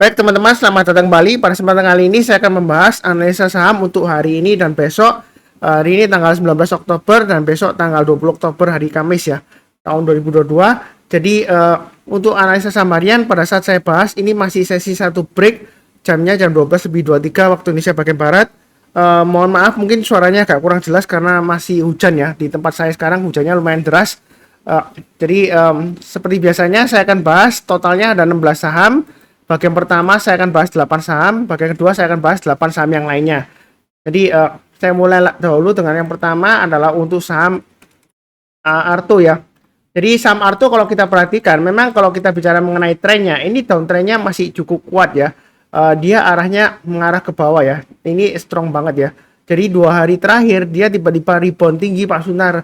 Baik teman-teman, selamat datang kembali. Pada kesempatan kali ini saya akan membahas analisa saham untuk hari ini dan besok. Hari ini tanggal 19 Oktober dan besok tanggal 20 Oktober hari Kamis ya, tahun 2022. Jadi untuk analisa saham harian pada saat saya bahas ini masih sesi satu break, jamnya jam 12:23 waktu Indonesia bagian Barat. Mohon maaf mungkin suaranya agak kurang jelas karena masih hujan ya. Di tempat saya sekarang hujannya lumayan deras. Jadi seperti biasanya saya akan bahas totalnya ada 16 saham. Bagian pertama saya akan bahas 8 saham, bagian kedua saya akan bahas 8 saham yang lainnya. Jadi saya mulai dahulu dengan yang pertama adalah untuk saham Arto ya. Jadi saham Arto kalau kita perhatikan, memang kalau kita bicara mengenai trennya, ini downtrendnya masih cukup kuat ya. Dia arahnya mengarah ke bawah ya. Ini strong banget ya. Jadi 2 hari terakhir dia tiba-tiba rebound tinggi Pak Sunar.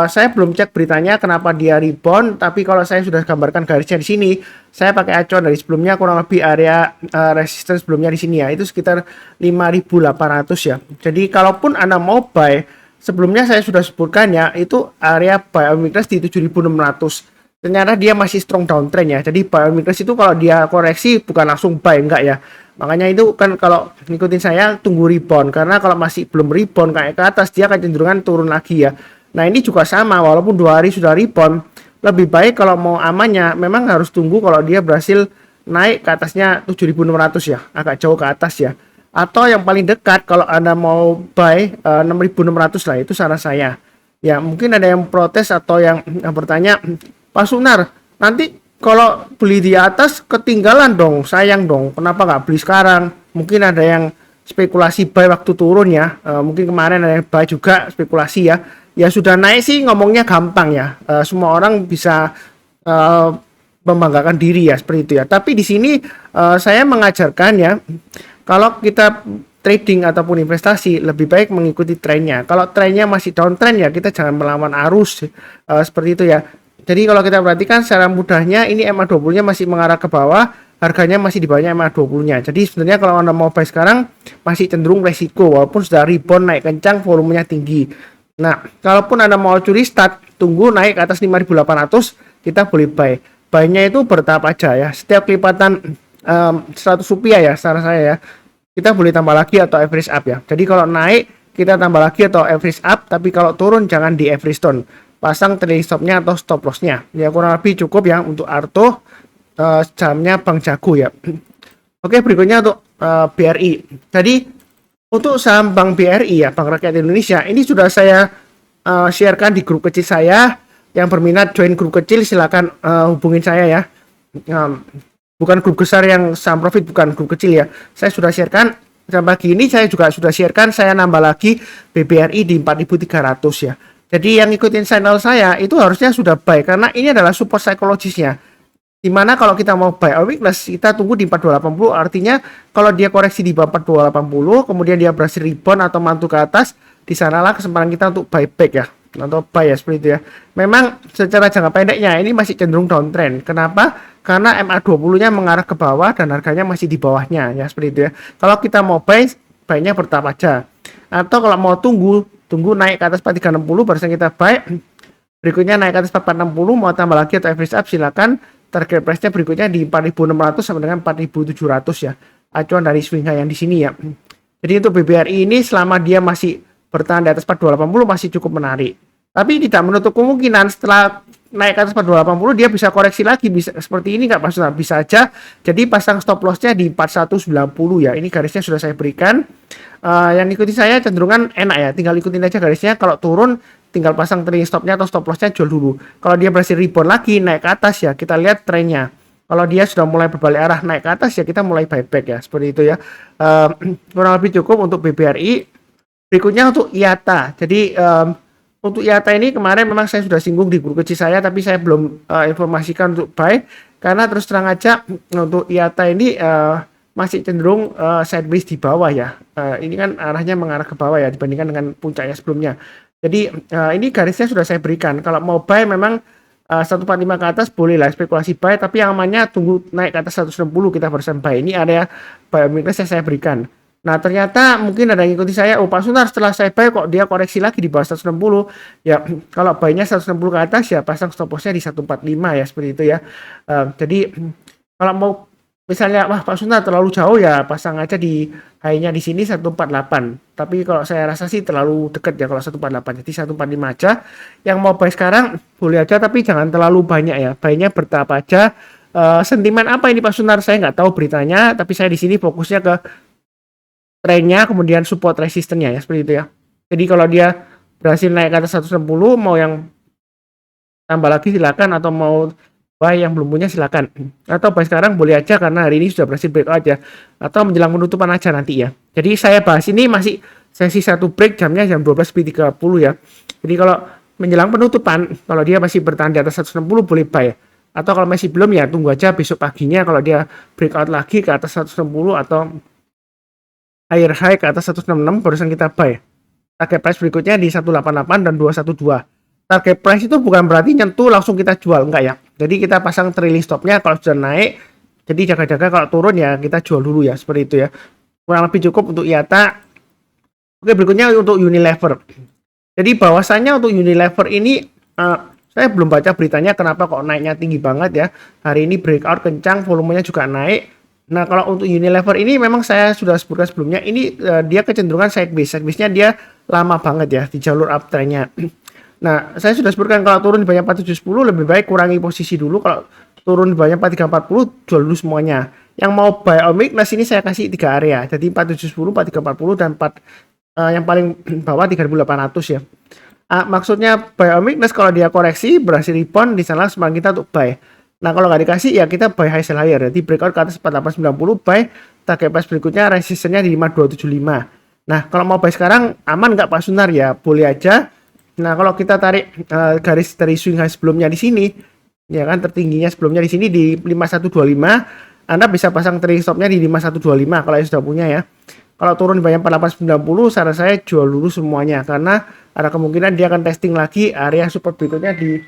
Saya belum cek beritanya kenapa dia rebound, tapi kalau saya sudah gambarkan garisnya di sini, saya pakai acuan dari sebelumnya kurang lebih area resistance sebelumnya di sini ya, itu sekitar 5.800 ya. Jadi kalaupun Anda mau buy, sebelumnya saya sudah sebutkan ya, itu area buy on weakness di 7.600. Ternyata dia masih strong downtrend ya. Jadi buy on weakness itu kalau dia koreksi bukan langsung buy, enggak ya. Makanya itu kan kalau ngikutin saya tunggu rebound, karena kalau masih belum rebound kayak ke atas dia akan cenderungan turun lagi ya. Nah ini juga sama, walaupun 2 hari sudah rebound, lebih baik kalau mau amannya memang harus tunggu kalau dia berhasil naik ke atasnya 7.600 ya, agak jauh ke atas ya. Atau yang paling dekat kalau Anda mau buy 6.600 lah, itu saran saya. Ya mungkin ada yang protes atau yang bertanya, Pak Sunar, nanti kalau beli di atas ketinggalan dong, sayang dong, kenapa nggak beli sekarang? Mungkin ada yang spekulasi buy waktu turun ya, mungkin kemarin ada yang buy juga spekulasi ya. Ya sudah naik sih ngomongnya gampang ya. Semua orang bisa membanggakan diri ya seperti itu ya. Tapi di sini saya mengajarkan ya, kalau kita trading ataupun investasi lebih baik mengikuti trennya. Kalau trennya masih downtrend ya kita jangan melawan arus seperti itu ya. Jadi kalau kita perhatikan secara mudahnya ini MA20-nya masih mengarah ke bawah, harganya masih di bawahnya MA20-nya. Jadi sebenarnya kalau Anda mau buy sekarang masih cenderung resiko walaupun sudah rebound naik kencang, volumenya tinggi. Nah, kalaupun Anda mau curi start, tunggu naik ke atas 5.800, kita boleh buy. Buy-nya itu bertahap aja ya. Setiap kelipatan 100 rupiah ya, saran saya ya, kita boleh tambah lagi atau average up ya. Jadi kalau naik, kita tambah lagi atau average up, tapi kalau turun jangan di average down. Pasang trailing stop-nya atau stop loss-nya. Ya kurang lebih cukup ya untuk Arto, jamnya Bang Jago ya. Oke, berikutnya untuk BRI. Jadi untuk saham Bank BRI ya, Bank Rakyat Indonesia, ini sudah saya sharekan di grup kecil saya. Yang berminat join grup kecil silakan hubungin saya ya. Bukan grup besar yang saham profit, bukan grup kecil ya. Saya sudah sharekan. Dan pagi ini saya juga sudah sharekan, saya nambah lagi BBRI di 4.300 ya. Jadi yang ngikutin channel saya itu harusnya sudah buy, karena ini adalah support psikologisnya. Dimana kalau kita mau buy on weakness, kita tunggu di 4280, artinya kalau dia koreksi di bawah 4280, kemudian dia berhasil rebound atau mantu ke atas, di sanalah kesempatan kita untuk buy back ya, atau buy ya seperti itu ya. Memang secara jangka pendeknya ini masih cenderung downtrend. Kenapa? Karena MA20-nya mengarah ke bawah dan harganya masih di bawahnya ya seperti itu ya. Kalau kita mau buy, buy-nya bertahap aja. Atau kalau mau tunggu naik ke atas 4360 barusan kita buy. Berikutnya naik ke atas 4460, mau tambah lagi atau average up silakan. Target price-nya berikutnya di 4.600 sampai dengan 4.700 ya. Acuan dari swing high yang di sini ya. Jadi untuk BBRI ini selama dia masih bertahan di atas 4280 masih cukup menarik. Tapi tidak menutup kemungkinan setelah naik ke atas 4280 dia bisa koreksi lagi, bisa seperti ini nggak Pak Sunar? Bisa aja. Jadi pasang stop loss-nya di 4190 ya. Ini garisnya sudah saya berikan. Yang ikuti saya cenderungan enak ya. Tinggal ikutin aja garisnya. Kalau turun tinggal pasang trailing stopnya atau stop lossnya jual dulu. Kalau dia berhasil rebound lagi naik ke atas ya kita lihat trennya. Kalau dia sudah mulai berbalik arah naik ke atas ya kita mulai buyback ya seperti itu ya. Kurang lebih cukup untuk BBRI. Berikutnya untuk IATA. Jadi untuk IATA ini kemarin memang saya sudah singgung di grup kecil saya, tapi saya belum informasikan untuk buy karena terus terang aja untuk IATA ini masih cenderung sideways di bawah ya. Ini kan arahnya mengarah ke bawah ya dibandingkan dengan puncaknya sebelumnya. Jadi ini garisnya sudah saya berikan. Kalau mau buy memang 145 ke atas boleh lah spekulasi buy, tapi yang amannya tunggu naik ke atas 160 kita barusan buy. Ini area buy weakness yang saya berikan. Nah ternyata mungkin ada yang ikuti saya, oh Pak Sunar setelah saya buy kok dia koreksi lagi di bawah 160. Ya kalau buy-nya 160 ke atas ya pasang stop loss-nya di 145 ya seperti itu ya. Jadi kalau mau Misalnya, wah Pak Suna terlalu jauh ya, pasang aja di high-nya di sini 148. Tapi kalau saya rasa sih terlalu dekat ya kalau 148. Jadi 145 aja. Yang mau buy sekarang boleh aja tapi jangan terlalu banyak ya. Buy-nya bertahap aja. Sentimen apa ini Pak Sunar? Saya nggak tahu beritanya, tapi saya di sini fokusnya ke trennya, kemudian support resistennya ya, seperti itu ya. Jadi kalau dia berhasil naik ke atas 160, mau yang tambah lagi silakan, atau mau buy yang belum punya silakan, atau buy sekarang boleh aja karena hari ini sudah berhasil breakout ya, atau menjelang penutupan aja nanti ya. Jadi saya bahas ini masih sesi satu break, jamnya jam 12.30 ya. Jadi kalau menjelang penutupan, kalau dia masih bertahan di atas 160 boleh buy, atau kalau masih belum ya tunggu aja besok paginya kalau dia breakout lagi ke atas 160 atau higher high ke atas 166 barusan kita buy. Target price berikutnya di 188 dan 212. Target price itu bukan berarti nyentuh langsung kita jual, enggak ya. Jadi kita pasang trailing stopnya kalau sudah naik. Jadi jaga-jaga, kalau turun ya kita jual dulu ya, seperti itu ya. Kurang lebih cukup untuk IATA. Oke, berikutnya untuk Unilever. Jadi bahwasannya untuk Unilever ini saya belum baca beritanya kenapa kok naiknya tinggi banget ya. Hari ini breakout kencang, volumenya juga naik. Nah, kalau untuk Unilever ini memang saya sudah sebutkan sebelumnya, ini dia kecenderungan sideways. Sideways-nya dia lama banget ya di jalur uptrend-nya. Nah, saya sudah sebutkan kalau turun di banyak 4710 lebih baik kurangi posisi dulu. Kalau turun di banyak 4340 jual dulu semuanya. Yang mau buy Omicnas ini saya kasih 3 area. Jadi 4710, 4340 dan 4 yang paling bawah 3800 ya. Maksudnya buy Omicnas kalau dia koreksi berhasil rebound di sana semangat kita untuk buy. Nah, kalau nggak dikasih ya kita buy high sell higher. Jadi breakout ke atas 4890 buy, target price berikutnya resistennya di 5275. Nah, kalau mau buy sekarang aman nggak Pak Sunar ya? Boleh aja. Nah, kalau kita tarik garis dari swing high sebelumnya di sini, ya kan tertingginya sebelumnya di sini di 5125, Anda bisa pasang trailing stopnya di 5125 kalau yang sudah punya ya. Kalau turun di banyak 4890, saran saya jual dulu semuanya karena ada kemungkinan dia akan testing lagi area support berikutnya di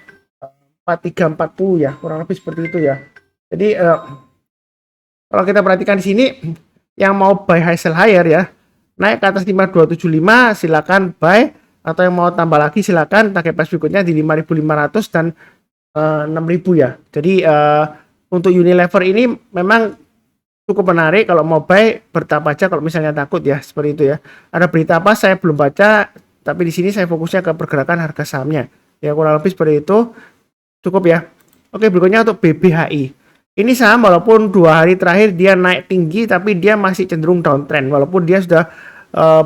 4340 ya, kurang lebih seperti itu ya. Jadi kalau kita perhatikan di sini yang mau buy high sell higher ya, naik ke atas 5275 silakan buy, atau yang mau tambah lagi silakan. Target price berikutnya di 5500 dan 6000 ya. Jadi untuk Unilever ini memang cukup menarik. Kalau mau buy bertahap aja kalau misalnya takut ya, seperti itu ya. Ada berita apa saya belum baca, tapi di sini saya fokusnya ke pergerakan harga sahamnya. Ya kurang lebih seperti itu. Cukup ya. Oke, berikutnya untuk BBHI. Ini saham walaupun 2 hari terakhir dia naik tinggi, tapi dia masih cenderung downtrend walaupun dia sudah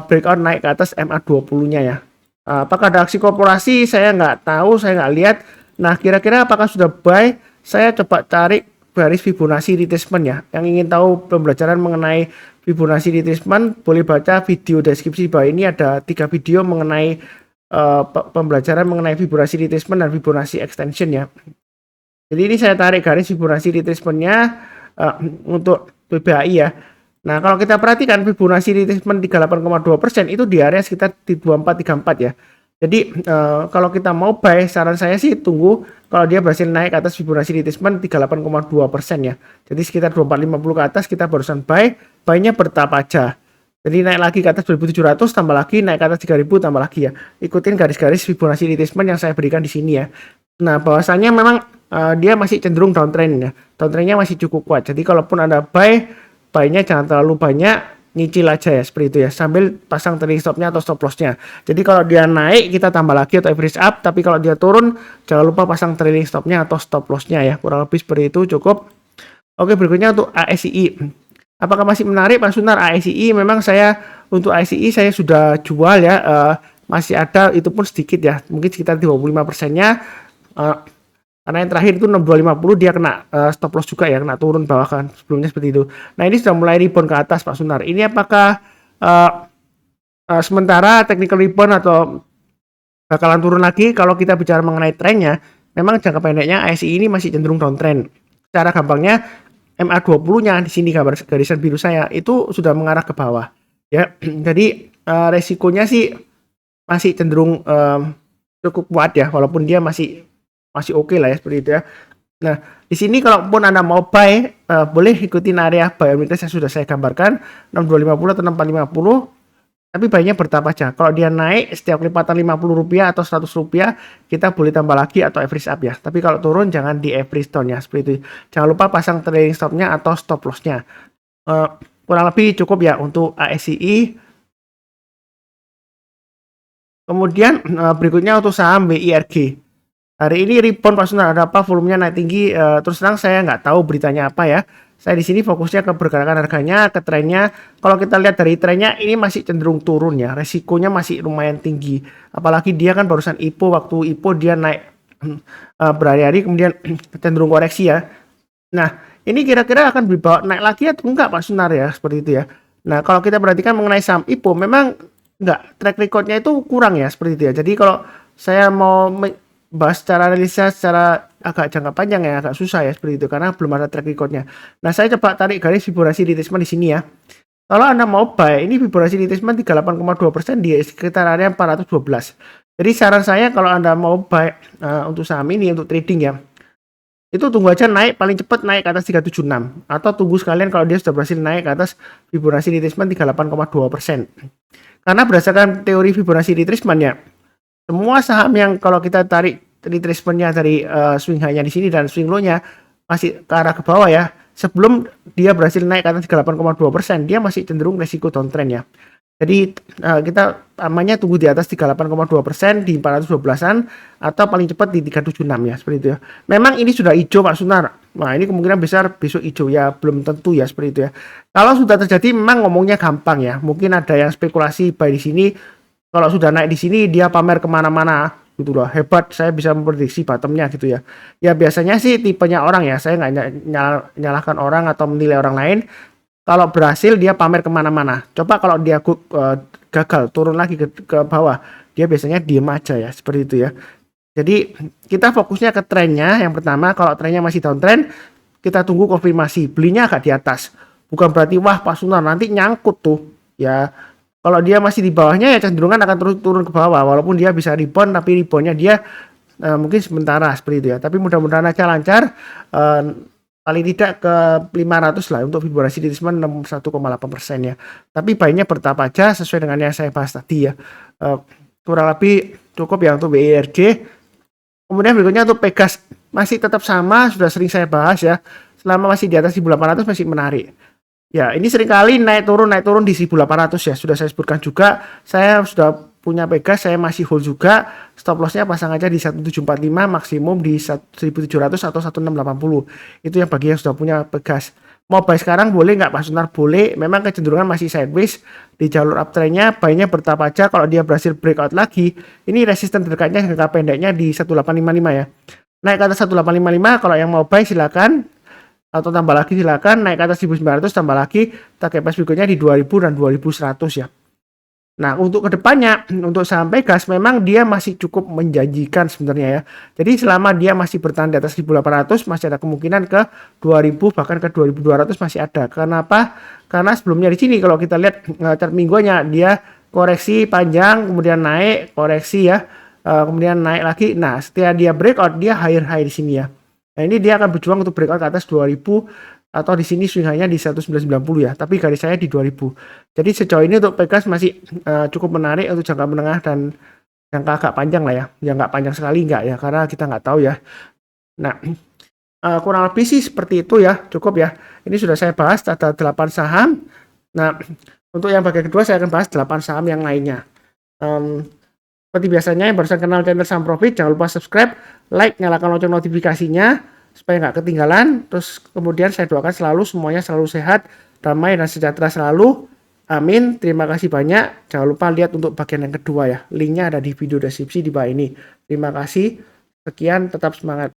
breakout naik ke atas MA20-nya ya. Apakah ada aksi korporasi? Saya nggak tahu, saya nggak lihat. Nah, kira-kira apakah sudah buy? Saya coba cari garis Fibonacci retracement ya. Yang ingin tahu pembelajaran mengenai Fibonacci retracement, boleh baca video deskripsi bawah ini, ada 3 video mengenai pembelajaran mengenai Fibonacci retracement dan Fibonacci extension ya. Jadi ini saya tarik garis Fibonacci retracement-nya untuk BBHI ya. Nah, kalau kita perhatikan Fibonacci retracement 38,2% itu di area sekitar di 2434 ya. Jadi kalau kita mau buy, saran saya sih tunggu kalau dia berhasil naik ke atas Fibonacci retracement 38,2% ya. Jadi sekitar 2450 ke atas kita barusan buy, buy-nya bertahap aja. Jadi naik lagi ke atas 2700 tambah lagi, naik ke atas 3000 tambah lagi ya. Ikutin garis-garis Fibonacci retracement yang saya berikan di sini ya. Nah, bahwasannya memang dia masih cenderung downtrend ya. Downtrendnya masih cukup kuat. Jadi kalaupun Anda buy-nya jangan terlalu banyak, nyicil aja ya, seperti itu ya. Sambil pasang trailing stopnya atau stop loss-nya. Jadi kalau dia naik kita tambah lagi atau average up, tapi kalau dia turun jangan lupa pasang trailing stopnya atau stop loss-nya ya. Kurang lebih seperti itu cukup. Oke, berikutnya untuk ASII. Apakah masih menarik Pak Sunar? ASII memang untuk ASII saya sudah jual ya, masih ada itu pun sedikit ya, mungkin sekitar 25%-nya, karena yang terakhir itu 6250 dia kena stop loss juga ya, kena turun bawah kan sebelumnya seperti itu. Nah, ini sudah mulai rebound ke atas Pak Sunar. Ini apakah sementara technical rebound atau bakalan turun lagi? Kalau kita bicara mengenai trennya, memang jangka pendeknya ASII ini masih cenderung downtrend. Secara gampangnya MA20-nya di sini garisan biru saya itu sudah mengarah ke bawah ya. Jadi resikonya sih masih cenderung cukup kuat ya, walaupun dia masih oke lah ya, seperti itu ya. Nah, di sini kalaupun Anda mau buy, boleh ikutin area buy yang sudah saya gambarkan 6250 atau 6450. Tapi baiknya bertahap aja. Kalau dia naik setiap kelipatan Rp50 atau Rp100, kita boleh tambah lagi atau average up ya. Tapi kalau turun jangan di average down ya, seperti itu. Jangan lupa pasang trailing stopnya atau stop lossnya. Kurang lebih cukup ya untuk ASCI. Kemudian berikutnya untuk saham WIRG. Hari ini rebound Pak Sunar, ada apa volumenya naik tinggi? Terus terang saya nggak tahu beritanya apa ya. Saya di sini fokusnya ke pergerakan harganya, ke trennya. Kalau kita lihat dari trennya ini masih cenderung turun ya, resikonya masih lumayan tinggi. Apalagi dia kan barusan IPO, waktu IPO dia naik berhari-hari kemudian cenderung koreksi ya. Nah, ini kira-kira akan dibawa naik lagi atau enggak Pak Sunar ya, seperti itu ya. Nah, kalau kita perhatikan mengenai saham IPO memang enggak, track recordnya itu kurang ya, seperti itu ya. Jadi kalau saya mau bahas secara analisa secara agak jangka panjang ya, agak susah ya seperti itu karena belum ada track recordnya. Nah, saya coba tarik garis Fibonacci retracement di sini ya. Kalau Anda mau buy, ini Fibonacci retracement 38,2% di sekitar area 412. Jadi saran saya kalau Anda mau buy untuk saham ini untuk trading ya, itu tunggu aja naik, paling cepat naik ke atas 376 atau tunggu sekalian kalau dia sudah berhasil naik ke atas Fibonacci retracement 38,2%. Karena berdasarkan teori Fibonacci retracement ya, semua saham yang kalau kita tarik retracementnya dari swing high-nya di sini dan swing low-nya masih ke arah ke bawah ya, sebelum dia berhasil naik ke atas 38,2%, dia masih cenderung resiko downtrend ya. Jadi kita amannya tunggu di atas 38,2% di 412-an atau paling cepat di 376 ya, seperti itu ya. Memang ini sudah hijau Pak Sunar. Nah, ini kemungkinan besar besok hijau ya, belum tentu ya, seperti itu ya. Kalau sudah terjadi memang ngomongnya gampang ya. Mungkin ada yang spekulasi buy di sini. Kalau sudah naik di sini dia pamer kemana-mana gitu loh, hebat saya bisa memprediksi bottomnya gitu ya. Ya biasanya sih tipenya orang ya, saya nggak nyalahkan orang atau menilai orang lain. Kalau berhasil dia pamer kemana-mana. Coba kalau dia gagal turun lagi ke bawah, dia biasanya diem aja ya, seperti itu ya. Jadi kita fokusnya ke trennya. Yang pertama, kalau trennya masih downtrend, kita tunggu konfirmasi belinya agak di atas. Bukan berarti wah Pak Sunar nanti nyangkut tuh ya. Kalau dia masih di bawahnya ya cenderungan akan terus turun ke bawah, walaupun dia bisa rebound tapi reboundnya dia mungkin sementara seperti itu ya. Tapi mudah-mudahan aja lancar, paling tidak ke 500 lah untuk Fibonacci retracement 61,8% ya. Tapi baiknya bertahap aja sesuai dengan yang saya bahas tadi ya. Kurang lebih cukup ya untuk WIRG. Kemudian berikutnya untuk Pegas masih tetap sama, sudah sering saya bahas ya. Selama masih di atas 1800 masih menarik. Ya, ini seringkali naik turun di 1800 ya. Sudah saya sebutkan juga, saya sudah punya Pegas, saya masih hold juga. Stop lossnya pasang aja di 1745, maksimum di 1700 atau 1680. Itu yang bagi yang sudah punya Pegas. Mau buy sekarang boleh nggak Pak Sunar? Boleh. Memang kecenderungan masih sideways di jalur uptrendnya. Buy-nya bertahap aja. Kalau dia berhasil breakout lagi, ini resisten terdekatnya jangka pendeknya di 1855 ya. Naik ke atas 1855, kalau yang mau buy silakan. Atau tambah lagi silakan, naik ke atas 1900 tambah lagi, target price berikutnya di 2000 dan 2100 ya. Nah, untuk kedepannya untuk saham Pegas memang dia masih cukup menjanjikan sebenarnya ya. Jadi selama dia masih bertahan di atas 1800 masih ada kemungkinan ke 2000 bahkan ke 2200 masih ada. Kenapa? Karena sebelumnya di sini kalau kita lihat chart mingguannya dia koreksi panjang kemudian naik, koreksi ya. Kemudian naik lagi. Nah, setelah dia breakout dia higher high di sini ya. Nah, ini dia akan berjuang untuk breakout ke atas 2000 atau di sini swing hanya di 1990 ya, tapi garis saya di 2000. Jadi sejauh ini untuk Pegas masih cukup menarik untuk jangka menengah dan jangka agak panjang lah ya. Ya nggak panjang sekali nggak ya, karena kita nggak tahu ya. Nah, kurang lebih sih seperti itu ya, cukup ya. Ini sudah saya bahas ada 8 saham. Nah, untuk yang bagian kedua saya akan bahas 8 saham yang lainnya. Seperti biasanya yang barusan kenal channel Saham Profit, jangan lupa subscribe, like, nyalakan lonceng notifikasinya supaya nggak ketinggalan. Terus kemudian saya doakan selalu semuanya selalu sehat, damai dan sejahtera selalu. Amin. Terima kasih banyak. Jangan lupa lihat untuk bagian yang kedua ya. Linknya ada di video deskripsi di bawah ini. Terima kasih. Sekian, tetap semangat.